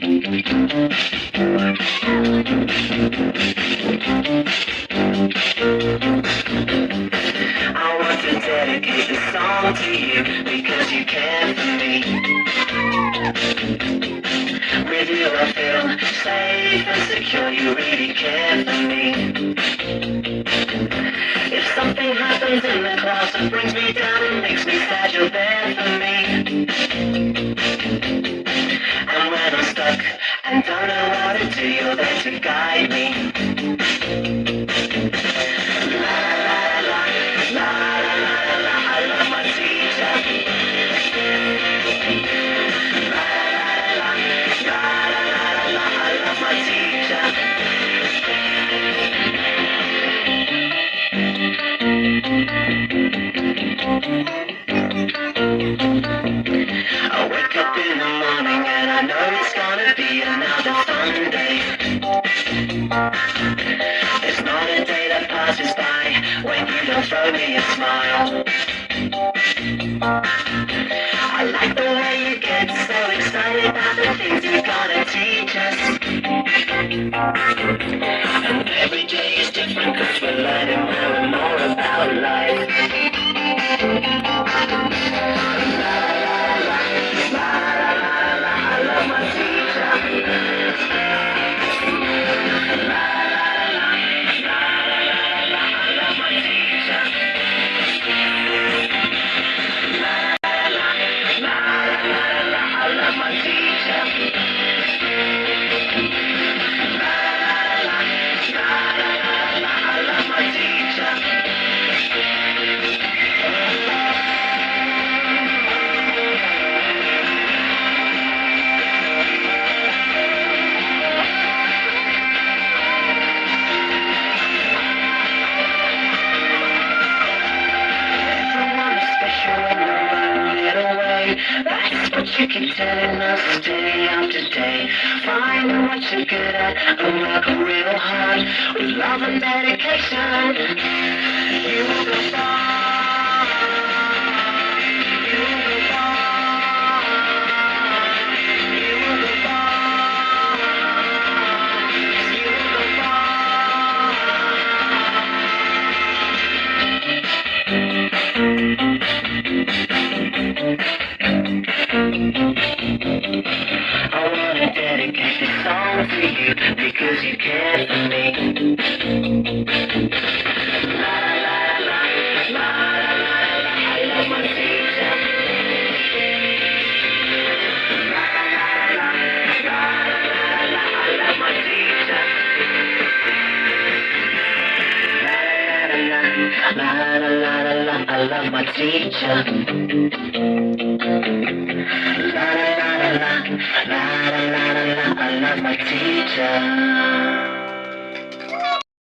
I want to dedicate this song to you because you care for me. With you I feel safe and secure, you really care for me. If something happens in the class that brings me down and makes me sad, you're there for me. And when I'm stuck and don't know what to do, you're there to guide me. La la la la la la la, I love my teacher. La la la la la la la, I love my teacher. I wake up in the morning and I know it's gonna be another fun day. There's not a day that passes by when you don't throw me a smile. I like the way you get so excited about the things you're gonna teach us. And every day is different cause we're learning more and more about life. La la la la la la la, I love my teacher. La la la la la la, I love my teacher. La la la la la, I love my teacher. La la la la la, I love my teacher. Everyone is special in their own little way. That's what you keep telling us day after day. Find what you're good at and work real hard with love and dedication. You will go far. You will go far. You will go far. You will go far. I wanna dedicate this song to you because you care for me. La la la la la la la, I love my teacher. La la la la la la, I love my teacher. La la la la la, I love my teacher. La la la la la la la la, I love my teacher.